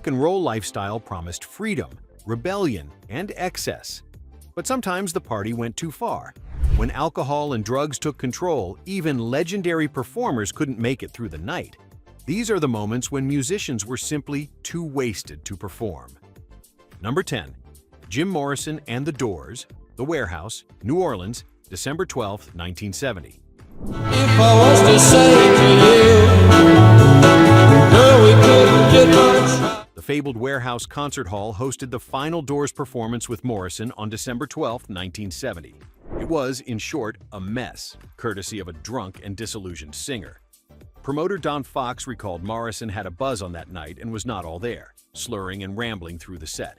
rock and roll lifestyle promised freedom, rebellion, and excess. But sometimes the party went too far. When alcohol and drugs took control, even legendary performers couldn't make it through the night. These are the moments when musicians were simply too wasted to perform. Number 10. Jim Morrison and the Doors, The Warehouse, New Orleans, December 12, 1970. If I was to say to you, girl, we couldn't get much. The fabled Warehouse Concert Hall hosted the final Doors performance with Morrison on December 12, 1970. It was, in short, a mess, courtesy of a drunk and disillusioned singer. Promoter Don Fox recalled Morrison had a buzz on that night and was not all there, slurring and rambling through the set.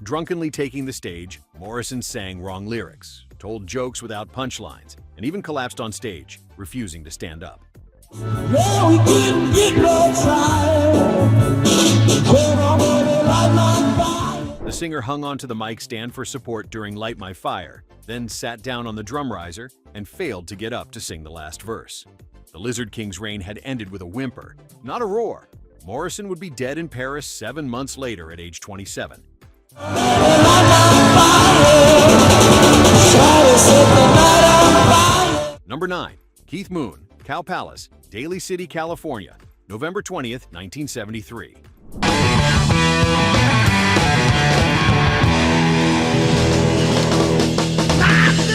Drunkenly taking the stage, Morrison sang wrong lyrics, told jokes without punchlines, and even collapsed on stage, refusing to stand up. Well, we couldn't get no time. The singer hung onto the mic stand for support during Light My Fire, then sat down on the drum riser and failed to get up to sing the last verse. The Lizard King's reign had ended with a whimper, not a roar. Morrison would be dead in Paris 7 months later at age 27. Number 9. Keith Moon, Cow Palace, Daly City, California, November 20th, 1973.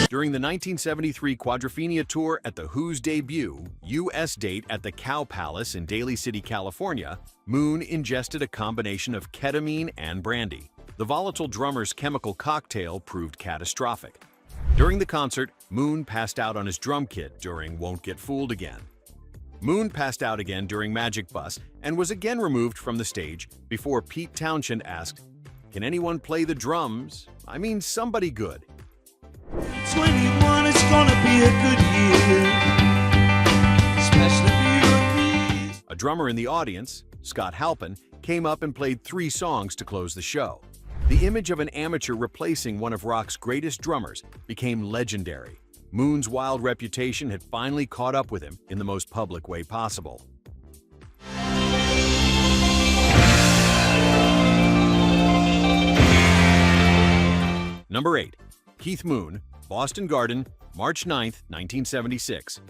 During the 1973 Quadrophenia tour at The Who's debut, U.S. date at the Cow Palace in Daly City, California, Moon ingested a combination of ketamine and brandy. The volatile drummer's chemical cocktail proved catastrophic. During the concert, Moon passed out on his drum kit during Won't Get Fooled Again. Moon passed out again during Magic Bus and was again removed from the stage before Pete Townshend asked, "Can anyone play the drums? I mean, somebody good." 21, it's gonna be a good year, especially for you. A drummer in the audience, Scott Halpin, came up and played 3 songs to close the show. The image of an amateur replacing one of rock's greatest drummers became legendary. Moon's wild reputation had finally caught up with him in the most public way possible. Number 8. Keith Moon, Boston Garden, March 9, 1976.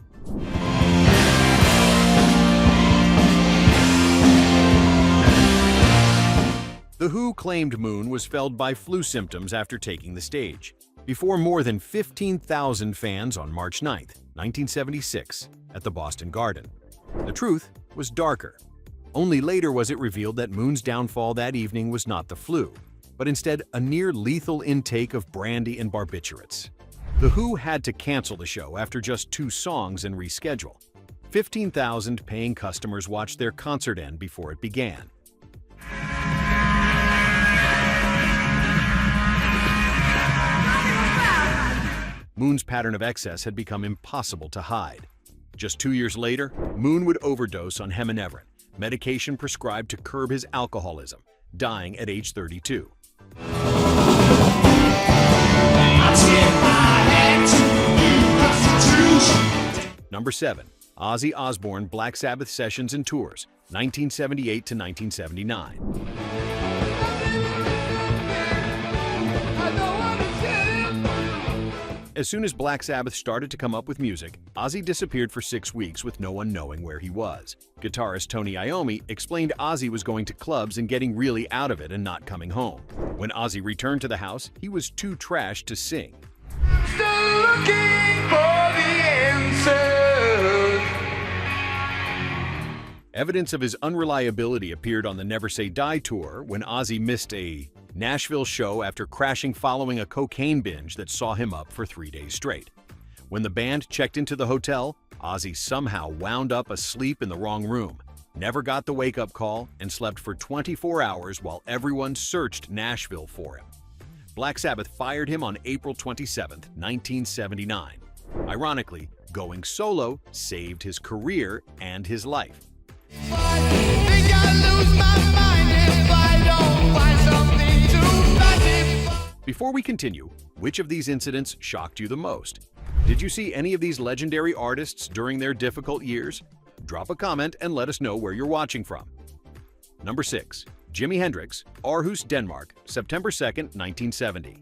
The Who claimed Moon was felled by flu symptoms after taking the stage, before more than 15,000 fans on March 9, 1976, at the Boston Garden. The truth was darker. Only later was it revealed that Moon's downfall that evening was not the flu, but instead a near-lethal intake of brandy and barbiturates. The Who had to cancel the show after just 2 songs and reschedule. 15,000 paying customers watched their concert end before it began. Moon's pattern of excess had become impossible to hide. Just 2 years later, Moon would overdose on heminevrin, medication prescribed to curb his alcoholism, dying at age 32. Number 7. Ozzy Osbourne Black Sabbath Sessions and Tours, 1978 to 1979. As soon as Black Sabbath started to come up with music, Ozzy disappeared for 6 weeks with no one knowing where he was. Guitarist Tony Iommi explained Ozzy was going to clubs and getting really out of it and not coming home. When Ozzy returned to the house, he was too trashed to sing. Still looking for the answer. Evidence of his unreliability appeared on the Never Say Die tour when Ozzy missed a Nashville show after crashing following a cocaine binge that saw him up for 3 days straight. When the band checked into the hotel, Ozzy somehow wound up asleep in the wrong room, never got the wake-up call, and slept for 24 hours while everyone searched Nashville for him. Black Sabbath fired him on April 27, 1979. Ironically, going solo saved his career and his life. Before we continue, which of these incidents shocked you the most? Did you see any of these legendary artists during their difficult years? Drop a comment and let us know where you're watching from. Number 6. Jimi Hendrix, Aarhus, Denmark, September 2nd, 1970.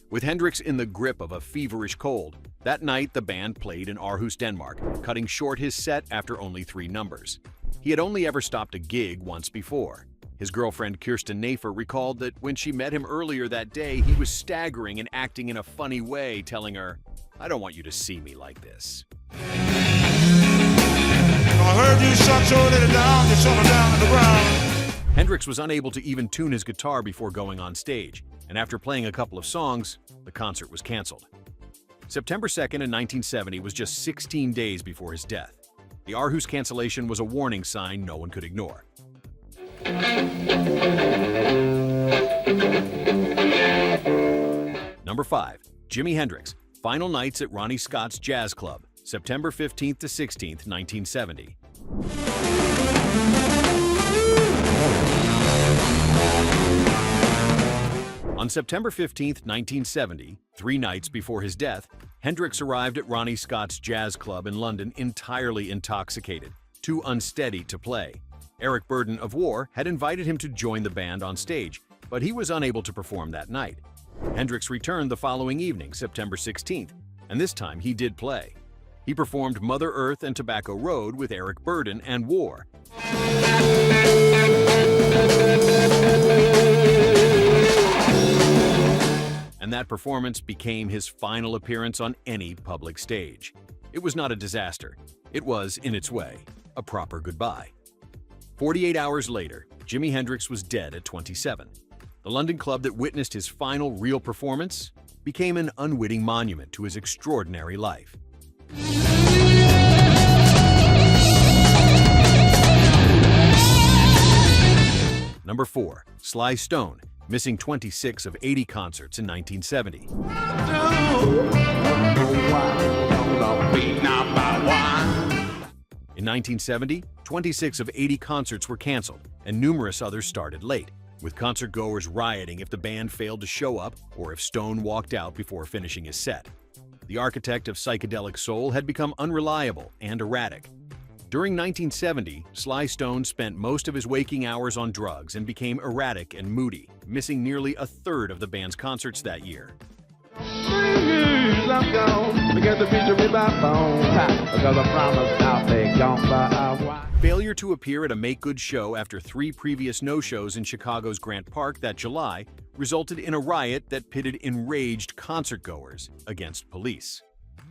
With Hendrix in the grip of a feverish cold, that night the band played in Aarhus, Denmark, cutting short his set after only 3 numbers. He had only ever stopped a gig once before. His girlfriend Kirsten Nafer recalled that when she met him earlier that day, he was staggering and acting in a funny way, telling her, "I don't want you to see me like this." I heard you shut your lady down, you shut her down to the ground. Hendrix was unable to even tune his guitar before going on stage, and after playing a couple of songs, the concert was canceled. September 2nd in 1970 was just 16 days before his death. The Aarhus cancellation was a warning sign no one could ignore. Number 5. Jimi Hendrix, Final Nights at Ronnie Scott's Jazz Club, September 15th to 16th, 1970. On September 15th, 1970, 3 nights before his death, Hendrix arrived at Ronnie Scott's Jazz Club in London entirely intoxicated, too unsteady to play. Eric Burdon of War had invited him to join the band on stage, but he was unable to perform that night. Hendrix returned the following evening, September 16th, and this time he did play. He performed Mother Earth and Tobacco Road with Eric Burdon and War. And that performance became his final appearance on any public stage. It was not a disaster. It was, in its way, a proper goodbye. 48 hours later, Jimi Hendrix was dead at 27. The London club that witnessed his final real performance became an unwitting monument to his extraordinary life. Number 4. Sly Stone, missing 26 of 80 concerts in 1970. In 1970, 26 of 80 concerts were canceled, and numerous others started late, with concertgoers rioting if the band failed to show up or if Stone walked out before finishing his set. The architect of psychedelic soul had become unreliable and erratic. During 1970, Sly Stone spent most of his waking hours on drugs and became erratic and moody, missing nearly a third of the band's concerts that year. Failure to appear at a make-good show after 3 previous no-shows in Chicago's Grant Park that July resulted in a riot that pitted enraged concertgoers against police.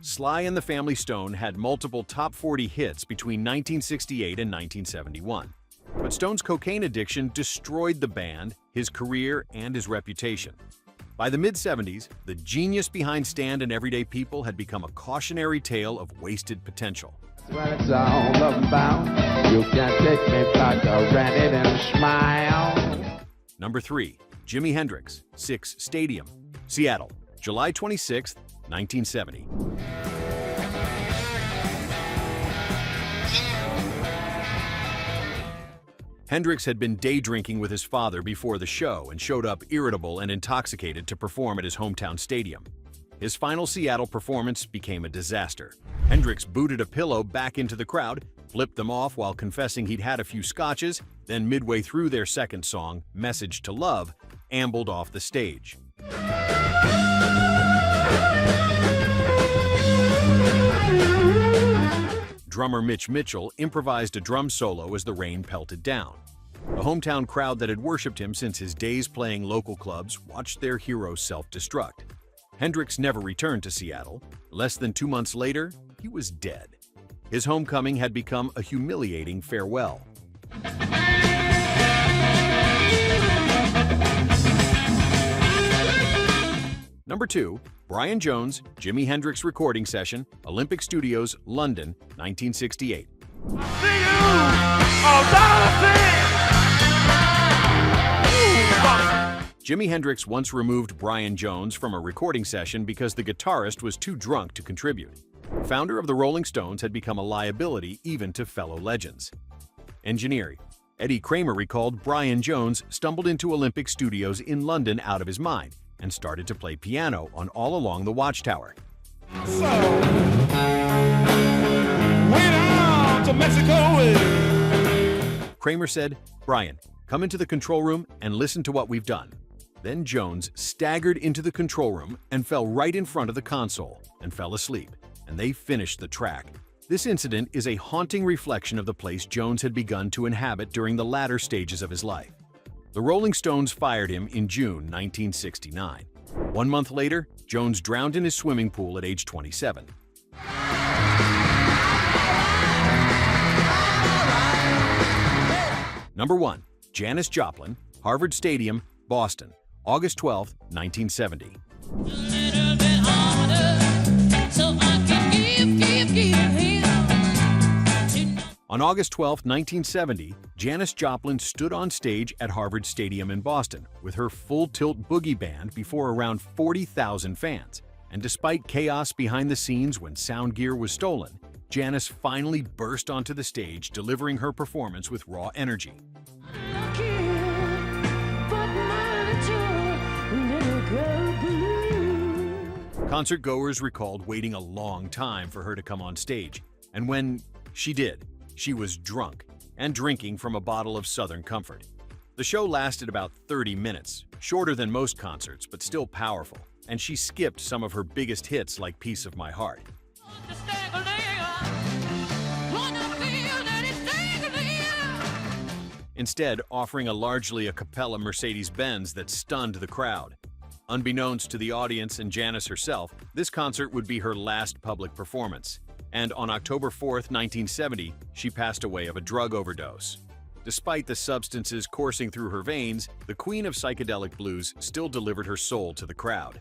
Sly and the Family Stone had multiple top 40 hits between 1968 and 1971. But Stone's cocaine addiction destroyed the band, his career, and his reputation. By the mid-70s, the genius behind Stand and Everyday People had become a cautionary tale of wasted potential. What it's all about. You can take me back to Reddit and smile. Number 3. Jimi Hendrix, 6 Stadium, Seattle, July 26, 1970. Hendrix had been day drinking with his father before the show and showed up irritable and intoxicated to perform at his hometown stadium. His final Seattle performance became a disaster. Hendrix booted a pillow back into the crowd, flipped them off while confessing he'd had a few scotches, then midway through their second song, Message to Love, ambled off the stage. Drummer Mitch Mitchell improvised a drum solo as the rain pelted down. The hometown crowd that had worshipped him since his days playing local clubs watched their hero self-destruct. Hendrix never returned to Seattle. Less than 2 months later, he was dead. His homecoming had become a humiliating farewell. Number 2. Brian Jones, Jimi Hendrix recording session, Olympic Studios, London, 1968. Jimi Hendrix once removed Brian Jones from a recording session because the guitarist was too drunk to contribute. The founder of the Rolling Stones had become a liability even to fellow legends. Engineer Eddie Kramer recalled Brian Jones stumbled into Olympic Studios in London out of his mind and started to play piano on All Along the Watchtower. of Mexico way. Kramer said, "Brian, come into the control room and listen to what we've done." Then Jones staggered into the control room and fell right in front of the console and fell asleep, and they finished the track. This incident is a haunting reflection of the place Jones had begun to inhabit during the latter stages of his life. The Rolling Stones fired him in June 1969. 1 month later, Jones drowned in his swimming pool at age 27. Number 1. Janis Joplin, Harvard Stadium, Boston, August 12, 1970. On August 12, 1970, Janis Joplin stood on stage at Harvard Stadium in Boston with her full-tilt boogie band before around 40,000 fans. And despite chaos behind the scenes when sound gear was stolen, Janis finally burst onto the stage, delivering her performance with raw energy. Concert-goers recalled waiting a long time for her to come on stage, and when she did, she was drunk and drinking from a bottle of Southern Comfort. The show lasted about 30 minutes, shorter than most concerts, but still powerful, and she skipped some of her biggest hits like Piece of My Heart. Instead, offering a largely a cappella Mercedes-Benz that stunned the crowd. Unbeknownst to the audience and Janis herself, this concert would be her last public performance. And on October 4, 1970, she passed away of a drug overdose. Despite the substances coursing through her veins, the queen of psychedelic blues still delivered her soul to the crowd.